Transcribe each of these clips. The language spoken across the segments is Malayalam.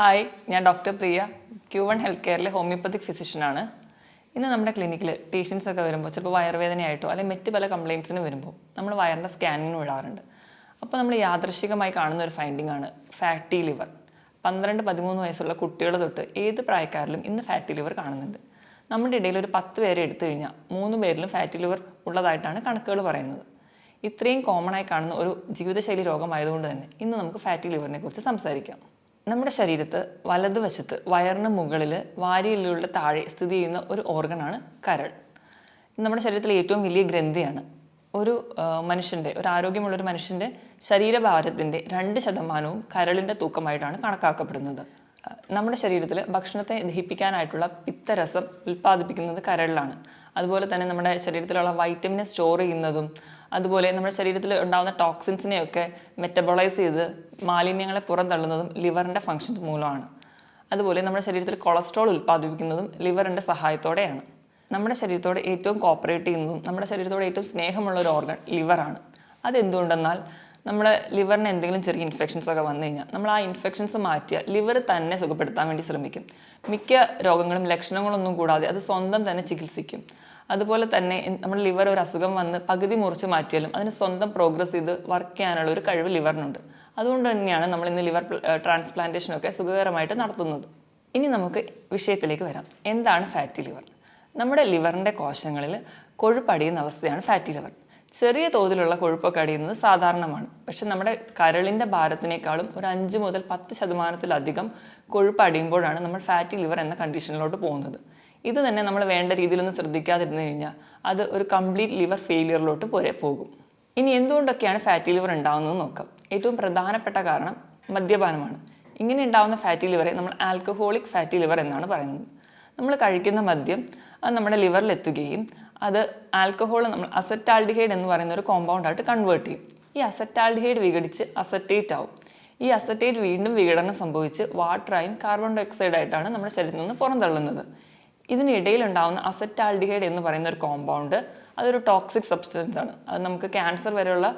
ഹായ്, ഞാൻ ഡോക്ടർ പ്രിയ, Q1 ഹെൽത്ത് കെയറിലെ ഹോമിയോപ്പത്തിക് ഫിസിഷ്യനാണ്. ഇന്ന് നമ്മുടെ ക്ലിനിക്കിൽ പേഷ്യൻസ് ഒക്കെ വരുമ്പോൾ ചിലപ്പോൾ വയറുവേദനയായിട്ടോ അല്ലെങ്കിൽ മറ്റ് പല കംപ്ലയിൻസിന് വരുമ്പോൾ നമ്മൾ വയറിൻ്റെ സ്കാനിങ്ങിന് വിടാറുണ്ട്. അപ്പോൾ നമ്മൾ യാദൃശ്ചികമായി കാണുന്ന ഒരു ഫൈൻഡിംഗ് ആണ് ഫാറ്റി ലിവർ. 12-13 വയസ്സുള്ള കുട്ടികൾ തൊട്ട് ഏത് പ്രായക്കാരിലും ഇന്ന് ഫാറ്റി ലിവർ കാണുന്നുണ്ട്. നമ്മുടെ ഇടയിൽ ഒരു 10 പേരെ എടുത്തു കഴിഞ്ഞാൽ 3 പേരിലും ഫാറ്റി ലിവർ ഉള്ളതായിട്ടാണ് കണക്കുകൾ പറയുന്നത്. ഇത്രയും കോമൺ ആയി കാണുന്ന ഒരു ജീവിതശൈലി രോഗമായതുകൊണ്ട് തന്നെ ഇന്ന് നമുക്ക് ഫാറ്റി ലിവറിനെ കുറിച്ച് സംസാരിക്കാം. നമ്മുടെ ശരീരത്ത് വലതുവശത്ത് വയറിന് മുകളിൽ വാരിയെല്ലുകളുടെ താഴെ സ്ഥിതി ചെയ്യുന്ന ഒരു ഓർഗനാണ് കരൾ. നമ്മുടെ ശരീരത്തിലെ ഏറ്റവും വലിയ ഗ്രന്ഥിയാണ്. ഒരു ആരോഗ്യമുള്ളൊരു മനുഷ്യൻ്റെ ശരീരഭാരത്തിൻ്റെ 2% കരളിൻ്റെ തൂക്കമായിട്ടാണ് കണക്കാക്കപ്പെടുന്നത്. നമ്മുടെ ശരീരത്തിൽ ഭക്ഷണത്തെ ദഹിപ്പിക്കാനായിട്ടുള്ള പിത്തരസം ഉൽപ്പാദിപ്പിക്കുന്നത് കരളിലാണ്. അതുപോലെ തന്നെ നമ്മുടെ ശരീരത്തിലുള്ള വൈറ്റമിനെ സ്റ്റോർ ചെയ്യുന്നതും അതുപോലെ നമ്മുടെ ശരീരത്തിൽ ഉണ്ടാകുന്ന ടോക്സിൻസിനെയൊക്കെ മെറ്റബോളൈസ് ചെയ്ത് മാലിന്യങ്ങളെ പുറന്തള്ളുന്നതും ലിവറിൻ്റെ ഫങ്ഷൻസ് മൂലമാണ്. അതുപോലെ നമ്മുടെ ശരീരത്തിൽ കൊളസ്ട്രോൾ ഉൽപ്പാദിപ്പിക്കുന്നതും ലിവറിൻ്റെ സഹായത്തോടെയാണ്. നമ്മുടെ ശരീരത്തോട് ഏറ്റവും കോപ്പറേറ്റ് ചെയ്യുന്നതും നമ്മുടെ ശരീരത്തോട് ഏറ്റവും സ്നേഹമുള്ള ഒരു ഓർഗൻ ലിവറാണ്. അതെന്തുകൊണ്ടെന്നാൽ നമ്മുടെ ലിവറിന് എന്തെങ്കിലും ചെറിയ ഇൻഫെക്ഷൻസ് ഒക്കെ വന്നു കഴിഞ്ഞാൽ നമ്മൾ ആ ഇൻഫെക്ഷൻസ് മാറ്റിയ ലിവർ തന്നെ സുഖപ്പെടുത്താൻ വേണ്ടി ശ്രമിക്കും. മിക്ക രോഗങ്ങളും ലക്ഷണങ്ങളൊന്നും കൂടാതെ അത് സ്വന്തം തന്നെ ചികിത്സിക്കും. അതുപോലെ തന്നെ നമ്മുടെ ലിവർ ഒരു അസുഖം വന്ന് പകുതി മുറിച്ച് മാറ്റിയാലും അതിന് സ്വന്തം പ്രോഗ്രസ് ചെയ്ത് വർക്ക് ചെയ്യാനുള്ള ഒരു കഴിവ് ലിവറിനുണ്ട്. അതുകൊണ്ട് തന്നെയാണ് നമ്മൾ ഇന്ന് ലിവർ ട്രാൻസ്പ്ലാന്റേഷനൊക്കെ സുഖകരമായിട്ട് നടത്തുന്നത്. ഇനി നമുക്ക് വിഷയത്തിലേക്ക് വരാം. എന്താണ് ഫാറ്റി ലിവർ? നമ്മുടെ ലിവറിൻ്റെ കോശങ്ങളിൽ കൊഴുപ്പടിയുന്ന അവസ്ഥയാണ് ഫാറ്റി ലിവർ. ചെറിയ തോതിലുള്ള കൊഴുപ്പൊക്കെ അടിയുന്നത് സാധാരണമാണ്. പക്ഷെ നമ്മുടെ കരളിൻ്റെ ഭാരത്തിനേക്കാളും ഒരു 5-10% കൊഴുപ്പ് അടിയുമ്പോഴാണ് നമ്മൾ ഫാറ്റി ലിവർ എന്ന കണ്ടീഷനിലോട്ട് പോകുന്നത്. ഇത് തന്നെ നമ്മൾ വേണ്ട രീതിയിലൊന്നും ശ്രദ്ധിക്കാതിരുന്നു കഴിഞ്ഞാൽ അത് ഒരു കംപ്ലീറ്റ് ലിവർ ഫെയിലിയറിലോട്ട് പോകും. ഇനി എന്തുകൊണ്ടൊക്കെയാണ് ഫാറ്റി ലിവർ ഉണ്ടാകുന്നത് നോക്കാം. ഏറ്റവും പ്രധാനപ്പെട്ട കാരണം മദ്യപാനമാണ്. ഇങ്ങനെ ഉണ്ടാകുന്ന ഫാറ്റി ലിവറെ നമ്മൾ ആൽക്കഹോളിക് ഫാറ്റി ലിവർ എന്നാണ് പറയുന്നത്. നമ്മൾ കഴിക്കുന്ന മദ്യം അത് നമ്മുടെ ലിവറിൽ എത്തുകയും അത് ആൽക്കഹോൾ നമ്മൾ അസറ്റാൽഡിഹൈഡ് എന്ന് പറയുന്ന ഒരു കോമ്പൗണ്ടായിട്ട് കൺവേർട്ട് ചെയ്യും. ഈ അസറ്റാൽഡിഹൈഡ് വിഘടിച്ച് അസറ്റേറ്റ് ആവും. ഈ അസറ്റേറ്റ് വീണ്ടും വിഘടനം സംഭവിച്ച് വാട്ടറായും കാർബൺ ഡൈ ഓക്സൈഡ് ആയിട്ടാണ് നമ്മുടെ ശരീരത്തിൽ നിന്ന് പുറന്തള്ളുന്നത്. ഇതിനിടയിൽ ഉണ്ടാകുന്ന അസറ്റാൽഡിഹൈഡ് എന്ന് പറയുന്ന ഒരു കോമ്പൗണ്ട് അതൊരു ടോക്സിക് സബ്സ്റ്റൻസ് ആണ്. അത് നമുക്ക് ക്യാൻസർ വരെയുള്ള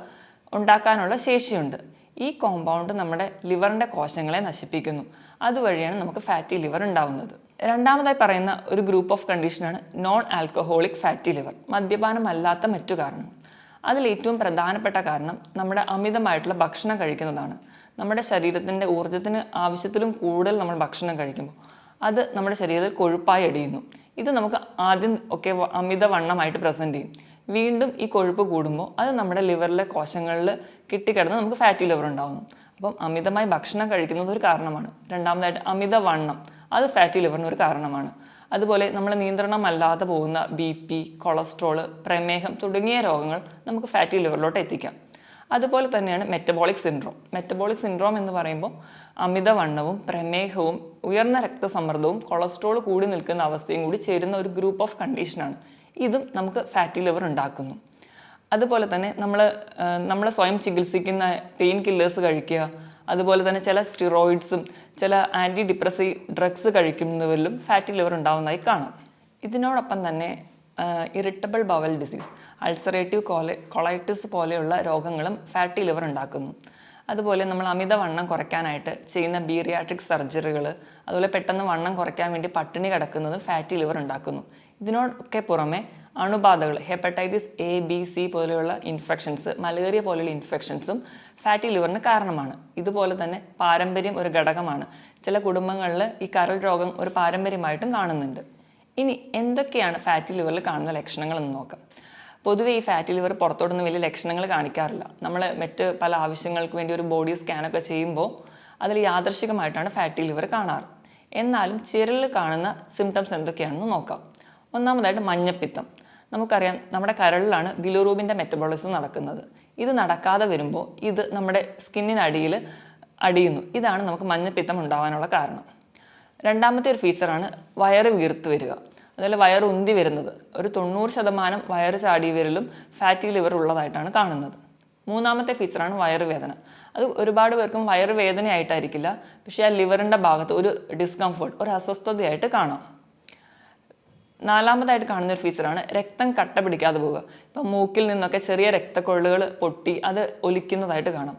ഉണ്ടാക്കാനുള്ള ശേഷിയുണ്ട്. ഈ കോമ്പൗണ്ട് നമ്മുടെ ലിവറിൻ്റെ കോശങ്ങളെ നശിപ്പിക്കുന്നു. അതുവഴിയാണ് നമുക്ക് ഫാറ്റി ലിവർ ഉണ്ടാവുന്നത്. രണ്ടാമതായി പറയുന്ന ഒരു ഗ്രൂപ്പ് ഓഫ് കണ്ടീഷനാണ് നോൺ ആൽക്കഹോളിക് ഫാറ്റി ലിവർ, മദ്യപാനമല്ലാത്ത മറ്റു കാരണങ്ങൾ. അതിലേറ്റവും പ്രധാനപ്പെട്ട കാരണം നമ്മുടെ അമിതമായിട്ടുള്ള ഭക്ഷണം കഴിക്കുന്നതാണ്. നമ്മുടെ ശരീരത്തിൻ്റെ ഊർജ്ജത്തിന് ആവശ്യത്തിലും കൂടുതൽ നമ്മൾ ഭക്ഷണം കഴിക്കുമ്പോൾ അത് നമ്മുടെ ശരീരത്തിൽ കൊഴുപ്പായി അടിയുന്നു. ഇത് നമുക്ക് ആദ്യം ഒക്കെ അമിതവണ്ണമായിട്ട് പ്രസൻറ്റ് ചെയ്യും. വീണ്ടും ഈ കൊഴുപ്പ് കൂടുമ്പോൾ അത് നമ്മുടെ ലിവറിലെ കോശങ്ങളിൽ കിട്ടിക്കിടന്ന് നമുക്ക് ഫാറ്റി ലിവർ ഉണ്ടാകുന്നു. അപ്പം അമിതമായി ഭക്ഷണം കഴിക്കുന്നത് ഒരു കാരണമാണ്. രണ്ടാമതായിട്ട് അമിതവണ്ണം, അത് ഫാറ്റി ലിവറിന് ഒരു കാരണമാണ്. അതുപോലെ നമ്മൾ നിയന്ത്രണമല്ലാതെ പോകുന്ന BP, കൊളസ്ട്രോള്, പ്രമേഹം തുടങ്ങിയ രോഗങ്ങൾ നമുക്ക് ഫാറ്റി ലിവറിലോട്ട് എത്തിക്കാം. അതുപോലെ തന്നെയാണ് മെറ്റബോളിക് സിൻഡ്രോം എന്ന് പറയുമ്പോൾ അമിതവണ്ണവും പ്രമേഹവും ഉയർന്ന രക്തസമ്മർദ്ദവും കൊളസ്ട്രോൾ കൂടി നിൽക്കുന്ന അവസ്ഥയും കൂടി ചേരുന്ന ഒരു ഗ്രൂപ്പ് ഓഫ് കണ്ടീഷനാണ്. ഇതും നമുക്ക് ഫാറ്റി ലിവർ ഉണ്ടാക്കുന്നു. അതുപോലെ തന്നെ നമ്മൾ സ്വയം ചികിത്സിക്കുന്ന പെയിൻ കില്ലേഴ്സ് കഴിക്കുക, അതുപോലെ തന്നെ ചില സ്റ്റിറോയിഡ്സും ചില ആൻറ്റി ഡിപ്രസീവ് ഡ്രഗ്സ് കഴിക്കുന്നവരിലും ഫാറ്റി ലിവർ ഉണ്ടാവുന്നതായി കാണാം. ഇതിനോടൊപ്പം തന്നെ irritable bowel disease, ulcerative colitis പോലെയുള്ള രോഗങ്ങളും ഫാറ്റി ലിവർ ഉണ്ടാക്കുന്നു. അതുപോലെ നമ്മൾ അമിതവണ്ണം കുറയ്ക്കാനായിട്ട് ചെയ്യുന്ന ബീറിയാട്രിക് സർജറികൾ, അതുപോലെ പെട്ടെന്ന് വണ്ണം കുറയ്ക്കാൻ വേണ്ടി പട്ടിണി കിടക്കുന്നതും ഫാറ്റി ലിവർ ഉണ്ടാക്കുന്നു. ഇതിനൊക്കെ പുറമെ അണുബാധകൾ, ഹെപ്പറ്റൈറ്റിസ് A-B-C പോലെയുള്ള ഇൻഫെക്ഷൻസ്, മലേറിയ പോലെയുള്ള ഇൻഫെക്ഷൻസും ഫാറ്റി ലിവറിന് കാരണമാണ്. ഇതുപോലെ തന്നെ പാരമ്പര്യം ഒരു ഘടകമാണ്. ചില കുടുംബങ്ങളിൽ ഈ കരൾ രോഗം ഒരു പാരമ്പര്യമായിട്ടും കാണുന്നുണ്ട്. ഇനി എന്തൊക്കെയാണ് ഫാറ്റി ലിവറിൽ കാണുന്ന ലക്ഷണങ്ങൾ എന്ന് നോക്കാം. പൊതുവെ ഈ ഫാറ്റി ലിവർ പുറത്തോട്ടൊന്നും വലിയ ലക്ഷണങ്ങൾ കാണിക്കാറില്ല. നമ്മൾ മറ്റ് പല ആവശ്യങ്ങൾക്ക് വേണ്ടി ഒരു ബോഡി സ്കാനൊക്കെ ചെയ്യുമ്പോൾ അതിൽ യാദൃശ്ചികമായിട്ടാണ് ഫാറ്റി ലിവർ കാണാറ്. എന്നാലും ചിരലിൽ കാണുന്ന സിംറ്റംസ് എന്തൊക്കെയാണെന്ന് നോക്കാം. ഒന്നാമതായിട്ട് മഞ്ഞപ്പിത്തം. നമുക്കറിയാം നമ്മുടെ കരളിലാണ് ബിലിറൂബിൻ്റെ മെറ്റബോളിസം നടക്കുന്നത്. ഇത് നടക്കാതെ വരുമ്പോൾ ഇത് നമ്മുടെ സ്കിന്നിനടിയിൽ അടിയുന്നു. ഇതാണ് നമുക്ക് മഞ്ഞപ്പിത്തം ഉണ്ടാവാനുള്ള കാരണം. രണ്ടാമത്തെ ഒരു ഫീച്ചറാണ് വയറ് വീർത്ത് വരിക, അതുപോലെ വയറ് ഉന്തി വരുന്നത്. ഒരു 90% വയറ് ചാടി വരലും ഫാറ്റി ലിവർ ഉള്ളതായിട്ടാണ് കാണുന്നത്. മൂന്നാമത്തെ ഫീച്ചറാണ് വയറുവേദന. അത് ഒരുപാട് പേർക്കും വയറുവേദനയായിട്ടായിരിക്കില്ല, പക്ഷേ ആ ലിവറിൻ്റെ ഭാഗത്ത് ഒരു ഡിസ്കംഫേർട്ട്, ഒരു അസ്വസ്ഥതയായിട്ട് കാണാം. നാലാമതായിട്ട് കാണുന്ന ഒരു ഫീച്ചറാണ് രക്തം കട്ട പിടിക്കാതെ പോവുക. ഇപ്പം മൂക്കിൽ നിന്നൊക്കെ ചെറിയ രക്തക്കൊഴലുകൾ പൊട്ടി അത് ഒലിക്കുന്നതായിട്ട് കാണാം.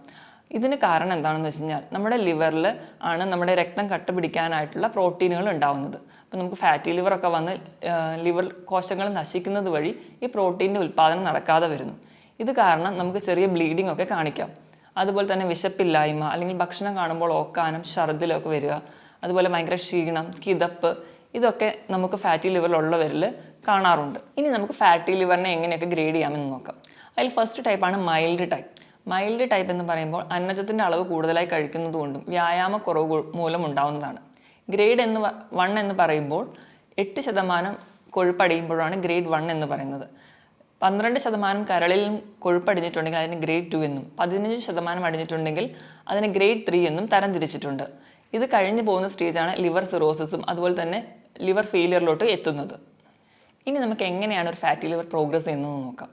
ഇതിന് കാരണം എന്താണെന്ന് വെച്ച് കഴിഞ്ഞാൽ നമ്മുടെ ലിവറിൽ ആണ് നമ്മുടെ രക്തം കട്ട പിടിക്കാനായിട്ടുള്ള പ്രോട്ടീനുകൾ ഉണ്ടാവുന്നത്. അപ്പോൾ നമുക്ക് ഫാറ്റി ലിവറൊക്കെ വന്ന് ലിവർ കോശങ്ങൾ നശിക്കുന്നത് വഴി ഈ പ്രോട്ടീൻ്റെ ഉൽപ്പാദനം നടക്കാതെ വരുന്നു. ഇത് കാരണം നമുക്ക് ചെറിയ ബ്ലീഡിംഗ് ഒക്കെ കാണിക്കാം. അതുപോലെ തന്നെ വിശപ്പില്ലായ്മ, അല്ലെങ്കിൽ ഭക്ഷണം കാണുമ്പോൾ ഓക്കാനം, ഛർദിലൊക്കെ വരിക, അതുപോലെ ഭയങ്കര ക്ഷീണം, കിതപ്പ്, ഇതൊക്കെ നമുക്ക് ഫാറ്റി ലിവറിലുള്ളവരിൽ കാണാറുണ്ട്. ഇനി നമുക്ക് ഫാറ്റി ലിവറിനെ എങ്ങനെയൊക്കെ ഗ്രേഡ് ചെയ്യാമെന്ന് നോക്കാം. അതിൽ ഫസ്റ്റ് ടൈപ്പാണ് മൈൽഡ് ടൈപ്പ്. മൈൽഡ് ടൈപ്പ് എന്ന് പറയുമ്പോൾ അന്നജത്തിൻ്റെ അളവ് കൂടുതലായി കഴിക്കുന്നതുകൊണ്ടും വ്യായാമക്കുറവ് മൂലം ഉണ്ടാവുന്നതാണ്. ഗ്രേഡ് 1 എന്ന് പറയുമ്പോൾ 8% കൊഴുപ്പടിയുമ്പോഴാണ് ഗ്രേഡ് 1 എന്ന് പറയുന്നത്. 12% കരളിലും കൊഴുപ്പടിഞ്ഞിട്ടുണ്ടെങ്കിൽ അതിന് ഗ്രേഡ് 2 എന്നും 15% അടിഞ്ഞിട്ടുണ്ടെങ്കിൽ അതിന് ഗ്രേഡ് 3 എന്നും തരംതിരിച്ചിട്ടുണ്ട്. ഇത് കഴിഞ്ഞു പോകുന്ന സ്റ്റേജാണ് ലിവർ സിറോസിസും അതുപോലെ തന്നെ ലിവർ ഫെയിലിയറിലോട്ട് എത്തുന്നത്. ഇനി നമുക്ക് എങ്ങനെയാണ് ഒരു ഫാറ്റി ലിവർ പ്രോഗ്രസ് ചെയ്യുന്നത് നോക്കാം.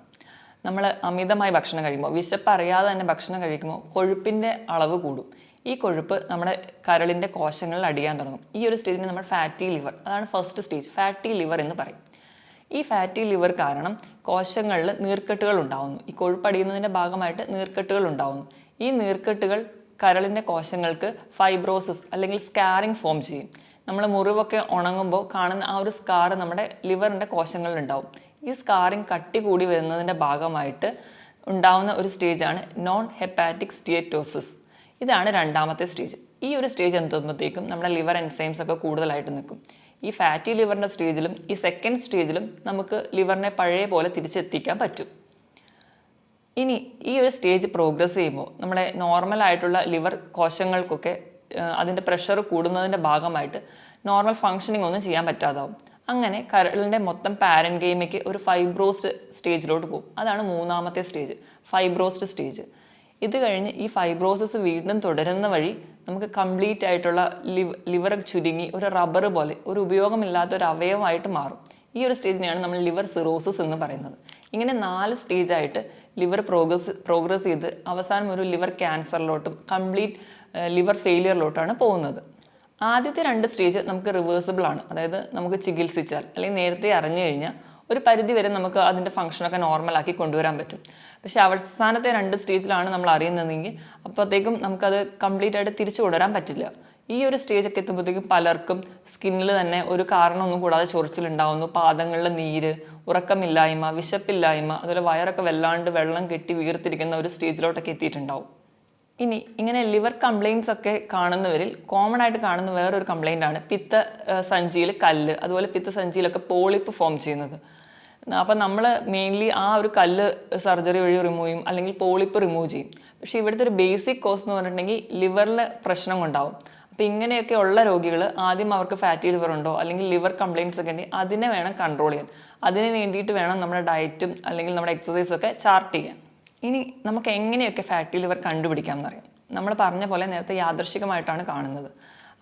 നമ്മൾ അമിതമായി ഭക്ഷണം കഴിക്കുമ്പോൾ, വിശപ്പ് അറിയാതെ തന്നെ ഭക്ഷണം കഴിക്കുമ്പോൾ കൊഴുപ്പിൻ്റെ അളവ് കൂടും. ഈ കൊഴുപ്പ് നമ്മുടെ കരളിൻ്റെ കോശങ്ങളിൽ അടിയാൻ തുടങ്ങും. ഈ ഒരു സ്റ്റേജിന് നമ്മൾ ഫാറ്റി ലിവർ, അതാണ് ഫസ്റ്റ് സ്റ്റേജ്, ഫാറ്റി ലിവർ എന്ന് പറയും. ഈ ഫാറ്റി ലിവർ കാരണം കോശങ്ങളിൽ നീർക്കെട്ടുകൾ ഉണ്ടാവുന്നു. ഈ കൊഴുപ്പടിയുന്നതിൻ്റെ ഭാഗമായിട്ട് നീർക്കെട്ടുകൾ ഉണ്ടാവുന്നു. ഈ നീർക്കെട്ടുകൾ കരളിൻ്റെ കോശങ്ങൾക്ക് ഫൈബ്രോസിസ് അല്ലെങ്കിൽ സ്കാറിങ് ഫോം ചെയ്യും. നമ്മൾ മുറിവൊക്കെ ഉണങ്ങുമ്പോൾ കാണുന്ന ആ ഒരു സ്കാർ നമ്മുടെ ലിവറിൻ്റെ കോശങ്ങളിലുണ്ടാവും. ഈ സ്കാറിങ് കട്ടി കൂടി വരുന്നതിൻ്റെ ഭാഗമായിട്ട് ഉണ്ടാവുന്ന ഒരു സ്റ്റേജാണ് നോൺ ഹെപ്പാറ്റിക് സ്റ്റീയറ്റോസിസ്. ഇതാണ് രണ്ടാമത്തെ സ്റ്റേജ്. ഈ ഒരു സ്റ്റേജ് എത്തുമ്പോഴത്തേക്കും നമ്മുടെ ലിവർ എൻസൈംസ് ഒക്കെ കൂടുതലായിട്ട് നിൽക്കും. ഈ ഫാറ്റി ലിവറിൻ്റെ സ്റ്റേജിലും ഈ സെക്കൻഡ് സ്റ്റേജിലും നമുക്ക് ലിവറിനെ പഴയ പോലെ തിരിച്ചെത്തിക്കാൻ പറ്റും. ഇനി ഈ ഒരു സ്റ്റേജ് പ്രോഗ്രസ് ചെയ്യുമ്പോൾ നമ്മുടെ നോർമലായിട്ടുള്ള ലിവർ കോശങ്ങൾക്കൊക്കെ അതിൻ്റെ പ്രഷർ കൂടുന്നതിൻ്റെ ഭാഗമായിട്ട് നോർമൽ ഫങ്ഷനിങ് ഒന്നും ചെയ്യാൻ പറ്റാതാവും. അങ്ങനെ കരളിൻ്റെ മൊത്തം പാരൻകൈമയ്ക്ക് ഒരു ഫൈബ്രോസ്ഡ് സ്റ്റേജിലോട്ട് പോകും. അതാണ് മൂന്നാമത്തെ സ്റ്റേജ്, ഫൈബ്രോസ്ഡ് സ്റ്റേജ്. ഇത് കഴിഞ്ഞ് ഈ ഫൈബ്രോസിസ് വീണ്ടും തുടരുന്ന വഴി നമുക്ക് കംപ്ലീറ്റ് ആയിട്ടുള്ള ലിവർ ചുരുങ്ങി ഒരു റബ്ബർ പോലെ ഒരു ഉപയോഗമില്ലാത്ത ഒരു അവയവമായിട്ട് മാറും. ഈ ഒരു സ്റ്റേജിനെയാണ് നമ്മൾ ലിവർ സിറോസിസ് എന്ന് പറയുന്നത്. ഇങ്ങനെ 4 സ്റ്റേജായിട്ട് ലിവർ പ്രോഗ്രസ് ചെയ്ത് അവസാനം ഒരു ലിവർ ക്യാൻസറിലോട്ടും കംപ്ലീറ്റ് ലിവർ ഫെയിലിയറിലോട്ടാണ് പോകുന്നത്. ആദ്യത്തെ 2 സ്റ്റേജ് നമുക്ക് റിവേഴ്സിബിൾ ആണ്. അതായത് നമുക്ക് ചികിത്സിച്ചാൽ അല്ലെങ്കിൽ നേരത്തെ അറിഞ്ഞു കഴിഞ്ഞാൽ ഒരു പരിധി വരെ നമുക്ക് അതിൻ്റെ ഫംഗ്ഷനൊക്കെ നോർമലാക്കി കൊണ്ടുവരാൻ പറ്റും. പക്ഷേ അവസാനത്തെ 2 സ്റ്റേജിലാണ് നമ്മൾ അറിയുന്നതെങ്കിൽ അപ്പോഴത്തേക്കും നമുക്കത് കംപ്ലീറ്റ് ആയിട്ട് തിരിച്ചു കൊണ്ടുവരാൻ പറ്റില്ല. ഈ ഒരു സ്റ്റേജൊക്കെ എത്തുമ്പോഴത്തേക്കും പലർക്കും സ്കിന്നിൽ തന്നെ ഒരു കാരണമൊന്നും കൂടാതെ ചൊറിച്ചിലുണ്ടാവുന്നു, പാദങ്ങളിൽ നീര്, ഉറക്കമില്ലായ്മ, വിശപ്പില്ലായ്മ, അതുപോലെ വയറൊക്കെ വല്ലാണ്ട് വെള്ളം കെട്ടി വീർത്തിരിക്കുന്ന ഒരു സ്റ്റേജിലോട്ടൊക്കെ എത്തിയിട്ടുണ്ടാവും. ഇനി ഇങ്ങനെ ലിവർ കംപ്ലയിൻറ്റ്സ് ഒക്കെ കാണുന്നവരിൽ കോമൺ ആയിട്ട് കാണുന്ന വേറൊരു കംപ്ലയിൻ്റ് ആണ് പിത്ത സഞ്ചിയിൽ കല്ല്, അതുപോലെ പിത്ത സഞ്ചിയിലൊക്കെ പോളിപ്പ് ഫോം ചെയ്യുന്നത്. അപ്പം നമ്മൾ മെയിൻലി ആ ഒരു കല്ല് സർജറി വഴി റിമൂവ് ചെയ്യും, അല്ലെങ്കിൽ പോളിപ്പ് റിമൂവ് ചെയ്യും. പക്ഷേ ഇവിടുത്തെ ഒരു ബേസിക് കോസ് എന്ന് പറഞ്ഞിട്ടുണ്ടെങ്കിൽ ലിവറിൽ പ്രശ്നം ഉണ്ടാവും. അപ്പോൾ ഇങ്ങനെയൊക്കെ ഉള്ള രോഗികൾ ആദ്യം അവർക്ക് ഫാറ്റി ലിവർ ഉണ്ടോ അല്ലെങ്കിൽ ലിവർ കംപ്ലയിൻറ്റ്സ് ഒക്കെ ഉണ്ടെങ്കിൽ അതിനെ വേണം കൺട്രോൾ ചെയ്യാൻ. അതിന് വേണ്ടിയിട്ട് വേണം നമ്മുടെ ഡയറ്റും അല്ലെങ്കിൽ നമ്മുടെ എക്സസൈസൊക്കെ ചാർട്ട് ചെയ്യാൻ. ഇനി നമുക്ക് എങ്ങനെയൊക്കെ ഫാറ്റി ലിവർ കണ്ടുപിടിക്കാം എന്നറിയാം. നമ്മൾ പറഞ്ഞ പോലെ നേരത്തെ യാദൃശ്ചികമായിട്ടാണ് കാണുന്നത്.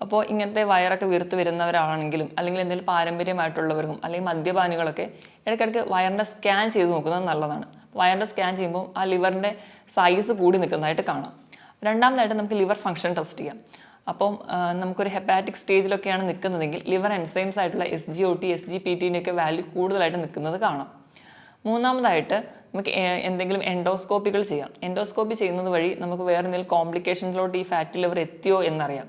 അപ്പോൾ ഇങ്ങനത്തെ വയറൊക്കെ വീർത്ത് വരുന്നവരാണെങ്കിലും അല്ലെങ്കിൽ എന്തെങ്കിലും പാരമ്പര്യമായിട്ടുള്ളവർക്കും അല്ലെങ്കിൽ മദ്യപാനികളൊക്കെ ഇടയ്ക്കിടയ്ക്ക് വയറിൻ്റെ സ്കാൻ ചെയ്ത് നോക്കുന്നത് നല്ലതാണ്. വയറിൻ്റെ സ്കാൻ ചെയ്യുമ്പോൾ ആ ലിവറിൻ്റെ സൈസ് കൂടി നിൽക്കുന്നതായിട്ട് കാണാം. രണ്ടാമതായിട്ട് നമുക്ക് ലിവർ ഫംഗ്ഷൻ ടെസ്റ്റ് ചെയ്യാം. അപ്പം നമുക്കൊരു ഹെപ്പാറ്റിക് സ്റ്റേജിലൊക്കെയാണ് നിൽക്കുന്നതെങ്കിൽ ലിവർ എൻസൈംസ് ആയിട്ടുള്ള SGOT, SGPT-ൻ്റെയൊക്കെ വാല്യൂ കൂടുതലായിട്ട് നിൽക്കുന്നത് കാണാം. മൂന്നാമതായിട്ട് നമുക്ക് എന്തെങ്കിലും എൻഡോസ്കോപ്പികൾ ചെയ്യാം. എൻഡോസ്കോപ്പി ചെയ്യുന്നത് വഴി നമുക്ക് വേറെ എന്തെങ്കിലും കോംപ്ലിക്കേഷൻസിലോട്ട് ഈ ഫാറ്റി ലിവർ എത്തിയോ എന്നറിയാം.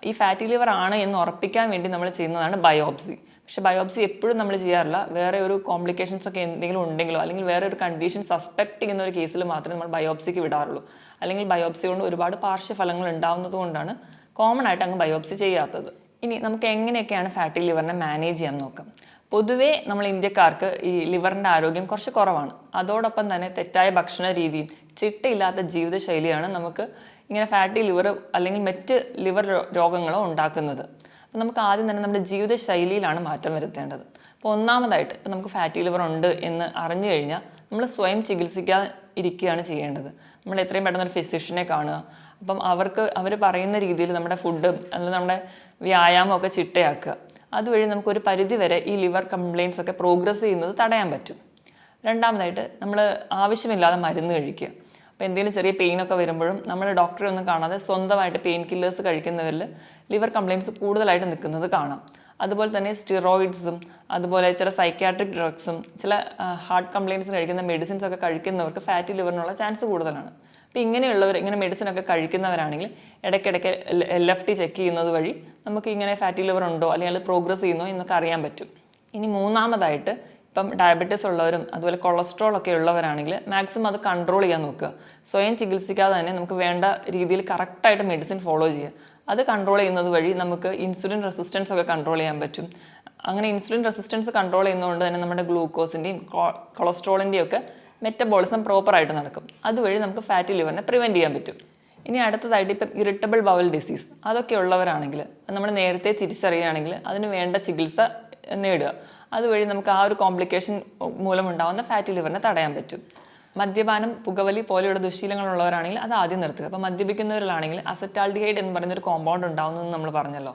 ഈ ഫാറ്റി ലിവർ ആണ് എന്ന് ഉറപ്പിക്കാൻ വേണ്ടി നമ്മൾ ചെയ്യുന്നതാണ് ബയോപ്സി. പക്ഷേ ബയോപ്സി എപ്പോഴും നമ്മൾ ചെയ്യാറില്ല. വേറെ ഒരു കോംപ്ലിക്കേഷൻസ് ഒക്കെ എന്തെങ്കിലും ഉണ്ടെങ്കിലോ അല്ലെങ്കിൽ വേറെ ഒരു കണ്ടീഷൻ സസ്പെക്ട് ചെയ്യുന്ന ഒരു കേസിൽ മാത്രമേ നമ്മൾ ബയോപ്സിക്ക് വിടാറുള്ളൂ. അല്ലെങ്കിൽ ബയോപ്സി കൊണ്ട് ഒരുപാട് പാർശ്വഫലങ്ങൾ ഉണ്ടാകുന്നത് കൊണ്ടാണ് കോമൺ ആയിട്ട് അങ്ങ് ബയോപ്സി ചെയ്യാത്തത്. ഇനി നമുക്ക് എങ്ങനെയൊക്കെയാണ് ഫാറ്റി ലിവറിനെ മാനേജ് ചെയ്യാൻ നോക്കാം. പൊതുവേ നമ്മൾ ഇന്ത്യക്കാർക്ക് ഈ ലിവറിൻ്റെ ആരോഗ്യം കുറച്ച് കുറവാണ്. അതോടൊപ്പം തന്നെ തെറ്റായ ഭക്ഷണ രീതിയും ചിട്ടയില്ലാത്ത ജീവിതശൈലിയാണ് നമുക്ക് ഇങ്ങനെ ഫാറ്റി ലിവർ അല്ലെങ്കിൽ മറ്റ് ലിവർ രോഗങ്ങളോ ഉണ്ടാക്കുന്നത്. അപ്പോൾ നമുക്ക് ആദ്യം തന്നെ നമ്മുടെ ജീവിതശൈലിയിലാണ് മാറ്റം വരുത്തേണ്ടത്. അപ്പോൾ ഒന്നാമതായിട്ട് ഇപ്പോൾ നമുക്ക് ഫാറ്റി ലിവർ ഉണ്ട് എന്ന് അറിഞ്ഞു കഴിഞ്ഞാൽ നമ്മൾ സ്വയം ചികിത്സിക്കാതെ ഇരിക്കുകയാണ് ചെയ്യേണ്ടത്. നമ്മൾ എത്രയും പെട്ടെന്ന് ഒരു ഫിസിഷ്യനെ കാണുക. അപ്പം അവർ പറയുന്ന രീതിയിൽ നമ്മുടെ ഫുഡും അല്ലെങ്കിൽ നമ്മുടെ വ്യായാമമൊക്കെ ചിട്ടയാക്കുക. അതുവഴി നമുക്കൊരു പരിധി വരെ ഈ ലിവർ കംപ്ലയിൻറ്റ്സ് ഒക്കെ പ്രോഗ്രസ് ചെയ്യുന്നത് തടയാൻ പറ്റും. രണ്ടാമതായിട്ട് നമ്മൾ ആവശ്യമില്ലാതെ മരുന്ന് കഴിക്കുക. അപ്പോൾ എന്തെങ്കിലും ചെറിയ പെയിനൊക്കെ വരുമ്പോഴും നമ്മൾ ഡോക്ടറെ ഒന്നും കാണാതെ സ്വന്തമായിട്ട് പെയിൻ കില്ലേഴ്സ് കഴിക്കുന്നവരിൽ ലിവർ കംപ്ലയിൻറ്റ്സ് കൂടുതലായിട്ട് നിൽക്കുന്നത് കാണാം. അതുപോലെ തന്നെ സ്റ്റിറോയിഡ്സും അതുപോലെ ചില സൈക്യാട്രിക് ഡ്രഗ്സും ചില ഹാർട്ട് കംപ്ലയിൻസിന് കഴിക്കുന്ന മെഡിസിൻസ് ഒക്കെ കഴിക്കുന്നവർക്ക് ഫാറ്റി ലിവറിനുള്ള ചാൻസ് കൂടുതലാണ്. അപ്പോൾ ഇങ്ങനെയുള്ളവർ ഇങ്ങനെ മെഡിസിനൊക്കെ കഴിക്കുന്നവരാണെങ്കിൽ ഇടയ്ക്കിടയ്ക്ക് LFT ചെക്ക് ചെയ്യുന്നത് വഴി നമുക്ക് ഇങ്ങനെ ഫാറ്റി ലിവർ ഉണ്ടോ അല്ലെങ്കിൽ അത് പ്രോഗ്രസ് ചെയ്യുന്നോ എന്നൊക്കെ അറിയാൻ പറ്റും. ഇനി മൂന്നാമതായിട്ട് ഇപ്പം ഡയബറ്റീസ് ഉള്ളവരും അതുപോലെ കൊളസ്ട്രോൾ ഒക്കെ ഉള്ളവരാണെങ്കിൽ മാക്സിമം അത് കൺട്രോൾ ചെയ്യാൻ നോക്കുക. സ്വയം ചികിത്സിക്കാതെ തന്നെ നമുക്ക് വേണ്ട രീതിയിൽ കറക്റ്റായിട്ട് മെഡിസിൻ ഫോളോ ചെയ്യുക. അത് കൺട്രോൾ ചെയ്യുന്നത് വഴി നമുക്ക് ഇൻസുലിൻ റെസിസ്റ്റൻസ് ഒക്കെ കൺട്രോൾ ചെയ്യാൻ പറ്റും. അങ്ങനെ ഇൻസുലിൻ റെസിസ്റ്റൻസ് കൺട്രോൾ ചെയ്യുന്നതുകൊണ്ട് തന്നെ നമ്മുടെ ഗ്ലൂക്കോസിൻ്റെയും കൊളസ്ട്രോളിൻ്റെയും ഒക്കെ മെറ്റബോളിസം പ്രോപ്പറായിട്ട് നടക്കും. അതുവഴി നമുക്ക് ഫാറ്റി ലിവറിനെ പ്രിവെൻറ്റ് ചെയ്യാൻ പറ്റും. ഇനി അടുത്തതായിട്ട് ഇപ്പം ഇറിറ്റബിൾ ബവൽ ഡിസീസ് അതൊക്കെ ഉള്ളവരാണെങ്കിൽ നമ്മൾ നേരത്തെ തിരിച്ചറിയുകയാണെങ്കിൽ അതിന് വേണ്ട ചികിത്സ നേടുക. അതുവഴി നമുക്ക് ആ ഒരു കോംപ്ലിക്കേഷൻ മൂലമുണ്ടാകുന്ന ഫാറ്റി ലിവറിനെ തടയാൻ പറ്റും. മദ്യപാനം, പുകവലി പോലെയുള്ള ദുശ്ശീലങ്ങളുള്ളവരാണെങ്കിൽ അത് ആദ്യം നിർത്തുക. അപ്പോൾ മദ്യപിക്കുന്നവരിലാണെങ്കിൽ അസറ്റാൽഡിഹൈഡ് എന്ന് പറയുന്നൊരു കോമ്പൗണ്ട് ഉണ്ടാകുന്നതെന്ന് നമ്മൾ പറഞ്ഞല്ലോ,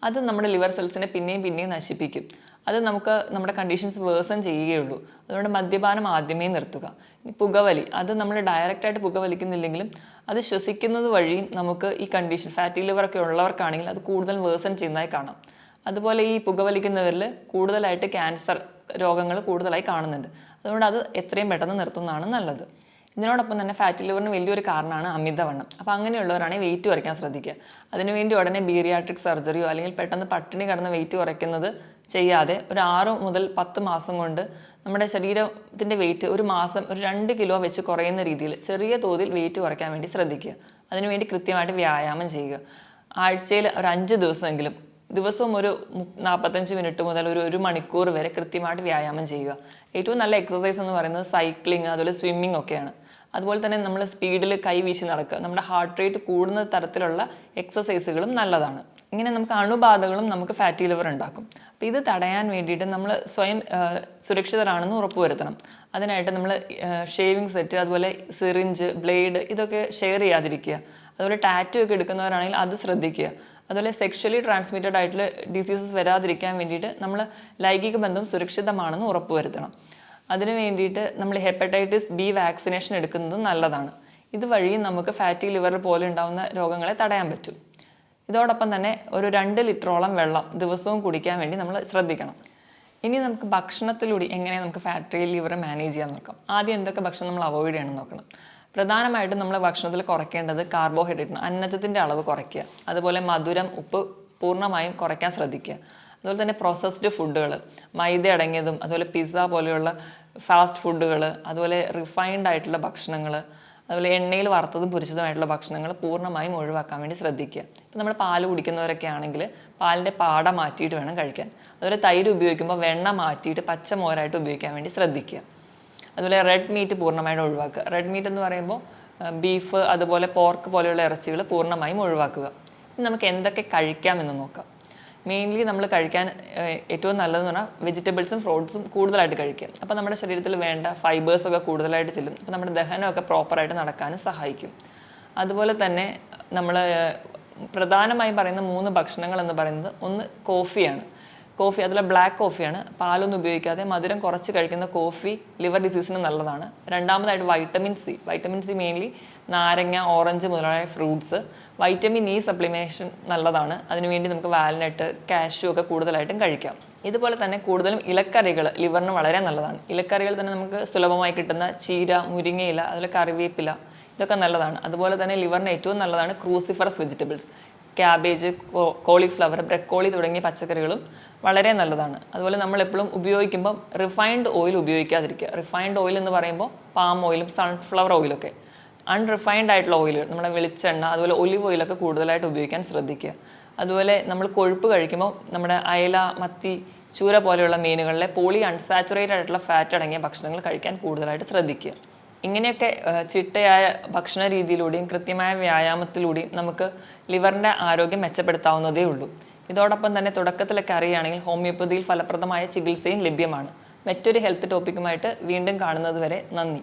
അത് നമ്മുടെ ലിവർ സെൽസിനെ പിന്നെയും നശിപ്പിക്കും. അത് നമുക്ക് നമ്മുടെ കണ്ടീഷൻസ് വേഴ്സൺ ചെയ്യുകയുള്ളൂ. അതുകൊണ്ട് മദ്യപാനം ആദ്യമേ നിർത്തുക. ഇനി പുകവലി, അത് നമ്മൾ ഡയറക്റ്റായിട്ട് പുകവലിക്കുന്നില്ലെങ്കിലും അത് ശ്വസിക്കുന്നത് വഴിയും നമുക്ക് ഈ കണ്ടീഷൻ ഫാറ്റി ലിവറൊക്കെ ഉള്ളവർക്കാണെങ്കിൽ അത് കൂടുതൽ വേഴ്സൺ ചെയ്യുന്നതായി കാണാം. അതുപോലെ ഈ പുകവലിക്കുന്നവരിൽ കൂടുതലായിട്ട് ക്യാൻസർ രോഗങ്ങൾ കൂടുതലായി കാണുന്നുണ്ട്. അതുകൊണ്ട് അത് എത്രയും പെട്ടെന്ന് നിർത്തുന്നതാണ് നല്ലത്. ഇതിനോടൊപ്പം തന്നെ ഫാറ്റി ലിവറിന് വലിയൊരു കാരണമാണ് അമിതവണ്ണം. അപ്പോൾ അങ്ങനെയുള്ളവരാണെങ്കിൽ വെയിറ്റ് കുറയ്ക്കാൻ ശ്രദ്ധിക്കുക. അതിനുവേണ്ടി ഉടനെ ബീരിയാട്രിക് സർജറിയോ അല്ലെങ്കിൽ പെട്ടെന്ന് പട്ടിണി കിടന്ന് വെയിറ്റ് കുറയ്ക്കുന്നത് ചെയ്യാതെ ഒരു 6 മുതൽ 10 മാസം കൊണ്ട് നമ്മുടെ ശരീരത്തിൻ്റെ വെയിറ്റ് ഒരു മാസം ഒരു 2 കിലോ വെച്ച് കുറയുന്ന രീതിയിൽ ചെറിയ തോതിൽ വെയിറ്റ് കുറയ്ക്കാൻ വേണ്ടി ശ്രദ്ധിക്കുക. അതിനുവേണ്ടി കൃത്യമായിട്ട് വ്യായാമം ചെയ്യുക. ആഴ്ചയിൽ ഒരു 5 ദിവസമെങ്കിലും ദിവസവും ഒരു 45 മിനിറ്റ് മുതൽ ഒരു 1 മണിക്കൂർ വരെ കൃത്യമായിട്ട് വ്യായാമം ചെയ്യുക. ഏറ്റവും നല്ല എക്സസൈസ് എന്ന് പറയുന്നത് സൈക്ലിംഗ് അതുപോലെ സ്വിമ്മിങ് ഒക്കെയാണ്. അതുപോലെ തന്നെ നമ്മൾ സ്പീഡിൽ കൈ വീശി നടക്കുക, നമ്മുടെ ഹാർട്ട് റേറ്റ് കൂടുന്ന തരത്തിലുള്ള എക്സസൈസുകളും നല്ലതാണ്. ഇങ്ങനെ നമുക്ക് അണുബാധകളും നമുക്ക് ഫാറ്റി ലിവർ ഉണ്ടാക്കും. അപ്പോൾ ഇത് തടയാൻ വേണ്ടിയിട്ട് നമ്മൾ സ്വയം സുരക്ഷിതരാണെന്ന് ഉറപ്പുവരുത്തണം. അതിനായിട്ട് നമ്മൾ ഷേവിങ് സെറ്റ് അതുപോലെ സിറിഞ്ച്, ബ്ലേഡ് ഇതൊക്കെ ഷെയർ ചെയ്യാതിരിക്കുക. അതുപോലെ ടാറ്റു ഒക്കെ എടുക്കുന്നവരാണെങ്കിൽ അത് ശ്രദ്ധിക്കുക. അതുപോലെ സെക്ഷലി ട്രാൻസ്മിറ്റഡ് ആയിട്ടുള്ള ഡിസീസസ് വരാതിരിക്കാൻ വേണ്ടിയിട്ട് നമ്മൾ ലൈംഗിക ബന്ധം സുരക്ഷിതമാണെന്ന് ഉറപ്പുവരുത്തണം. അതിന് വേണ്ടിയിട്ട് നമ്മൾ ഹെപ്പറ്റൈറ്റിസ് B വാക്സിനേഷൻ എടുക്കുന്നത് നല്ലതാണ്. ഇതുവഴി നമുക്ക് ഫാറ്റി ലിവർ പോലെ ഉണ്ടാകുന്ന രോഗങ്ങളെ തടയാൻ പറ്റും. ഇതോടൊപ്പം തന്നെ ഒരു 2 ലിറ്ററോളം വെള്ളം ദിവസവും കുടിക്കാൻ വേണ്ടി നമ്മൾ ശ്രദ്ധിക്കണം. ഇനി നമുക്ക് ഭക്ഷണത്തിലൂടെ എങ്ങനെ നമുക്ക് ഫാറ്റി ലിവർ മാനേജ് ചെയ്യാൻ നോക്കാം. ആദ്യം എന്തൊക്കെ ഭക്ഷണം നമ്മൾ അവോയ്ഡ് ചെയ്യണം നോക്കണം. പ്രധാനമായിട്ടും നമ്മൾ ഭക്ഷണത്തിൽ കുറയ്ക്കേണ്ടത് കാർബോഹൈഡ്രേറ്റ്, അന്നജത്തിൻ്റെ അളവ് കുറയ്ക്കുക. അതുപോലെ മധുരം, ഉപ്പ് പൂർണ്ണമായും കുറയ്ക്കാൻ ശ്രദ്ധിക്കുക. അതുപോലെ തന്നെ പ്രോസസ്ഡ് ഫുഡുകൾ, മൈദ അടങ്ങിയതും അതുപോലെ പിസ്സ പോലെയുള്ള ഫാസ്റ്റ് ഫുഡുകൾ, അതുപോലെ റിഫൈൻഡ് ആയിട്ടുള്ള ഭക്ഷണങ്ങൾ, അതുപോലെ എണ്ണയിൽ വറുത്തതും പൊരിച്ചതുമായിട്ടുള്ള ഭക്ഷണങ്ങൾ പൂർണ്ണമായും ഒഴിവാക്കാൻ വേണ്ടി ശ്രദ്ധിക്കുക. ഇപ്പം നമ്മൾ പാല് കുടിക്കുന്നവരൊക്കെ ആണെങ്കിൽ പാലിൻ്റെ പാട മാറ്റിയിട്ട് വേണം കഴിക്കാൻ. അതുപോലെ തൈര് ഉപയോഗിക്കുമ്പോൾ വെണ്ണ മാറ്റിയിട്ട് പച്ച മോരായിട്ട് ഉപയോഗിക്കാൻ വേണ്ടി ശ്രദ്ധിക്കുക. അതുപോലെ റെഡ് മീറ്റ് പൂർണ്ണമായിട്ട് ഒഴിവാക്കുക. റെഡ് മീറ്റ് എന്ന് പറയുമ്പോൾ ബീഫ് അതുപോലെ പോർക്ക് പോലെയുള്ള ഇറച്ചികൾ പൂർണ്ണമായും ഒഴിവാക്കുക. ഇനി നമുക്ക് എന്തൊക്കെ കഴിക്കാമെന്ന് നോക്കാം. മെയിൻലി നമ്മൾ കഴിക്കാൻ ഏറ്റവും നല്ലതെന്ന് പറഞ്ഞാൽ വെജിറ്റബിൾസും ഫ്രൂട്ട്സും കൂടുതലായിട്ട് കഴിക്കുക. അപ്പോൾ നമ്മുടെ ശരീരത്തിൽ വേണ്ട ഫൈബേഴ്സൊക്കെ കൂടുതലായിട്ട് ചെല്ലും. അപ്പോൾ നമ്മുടെ ദഹനമൊക്കെ പ്രോപ്പറായിട്ട് നടക്കാനും സഹായിക്കും. അതുപോലെ തന്നെ നമ്മൾ പ്രധാനമായും പറയുന്ന 3 ഭക്ഷണങ്ങൾ എന്ന് പറയുന്നത് ഒന്ന് കോഫിയാണ്. കോഫി, അതിൽ ബ്ലാക്ക് കോഫിയാണ്. പാലൊന്നും ഉപയോഗിക്കാതെ മധുരം കുറച്ച് കഴിക്കുന്ന കോഫി ലിവർ ഡിസീസിന് നല്ലതാണ്. രണ്ടാമതായിട്ട് വൈറ്റമിൻ സി മെയിൻലി നാരങ്ങ, ഓറഞ്ച് മുതലായ ഫ്രൂട്ട്സ്. വൈറ്റമിൻ ഇ സപ്ലിമേഷൻ നല്ലതാണ്. അതിനുവേണ്ടി നമുക്ക് വാൽനട്ട്, കാഷ്യൂ ഒക്കെ കൂടുതലായിട്ടും കഴിക്കാം. ഇതുപോലെ തന്നെ കൂടുതലും ഇലക്കറികൾ ലിവറിന് വളരെ നല്ലതാണ്. ഇലക്കറികൾ തന്നെ നമുക്ക് സുലഭമായി കിട്ടുന്ന ചീര, മുരിങ്ങയില, അതുപോലെ കറിവേപ്പില ഇതൊക്കെ നല്ലതാണ്. അതുപോലെ തന്നെ ലിവറിന് ഏറ്റവും നല്ലതാണ് cruciferous vegetables, cabbage, cauliflower, broccoli തുടങ്ങിയ പച്ചക്കറികളും വളരെ നല്ലതാണ്. അതുപോലെ നമ്മളെപ്പോഴും ഉപയോഗിക്കുമ്പം റിഫൈൻഡ് ഓയിൽ ഉപയോഗിക്കാതിരിക്കുക. റിഫൈൻഡ് ഓയിൽ എന്ന് പറയുമ്പോൾ പാം ഓയിലും സൺഫ്ലവർ ഓയിലൊക്കെ. അൺറിഫൈൻഡ് ആയിട്ടുള്ള ഓയിലുകൾ, നമ്മുടെ വെളിച്ചെണ്ണ അതുപോലെ ഒലിവ് ഓയിലൊക്കെ കൂടുതലായിട്ട് ഉപയോഗിക്കാൻ ശ്രദ്ധിക്കുക. അതുപോലെ നമ്മൾ കൊഴുപ്പ് കഴിക്കുമ്പോൾ നമ്മുടെ അയല, മത്തി, ചൂര പോലെയുള്ള മീനുകളിലെ പോളി അൺസാച്ചുറേറ്റഡ് ആയിട്ടുള്ള ഫാറ്റ് അടങ്ങിയ ഭക്ഷണങ്ങൾ കഴിക്കാൻ കൂടുതലായിട്ട് ശ്രദ്ധിക്കുക. ഇങ്ങനെയൊക്കെ ചിട്ടയായ ഭക്ഷണ രീതിയിലൂടെയും കൃത്യമായ വ്യായാമത്തിലൂടെയും നമുക്ക് ലിവറിൻ്റെ ആരോഗ്യം മെച്ചപ്പെടുത്താവുന്നതേ ഉള്ളൂ. ഇതോടൊപ്പം തന്നെ തുടക്കത്തിലൊക്കെ അറിയുകയാണെങ്കിൽ ഹോമിയോപ്പതിയിൽ ഫലപ്രദമായ ചികിത്സയും ലഭ്യമാണ്. മറ്റൊരു ഹെൽത്ത് ടോപ്പിക്കുമായിട്ട് വീണ്ടും കാണുന്നത് വരെ നന്ദി.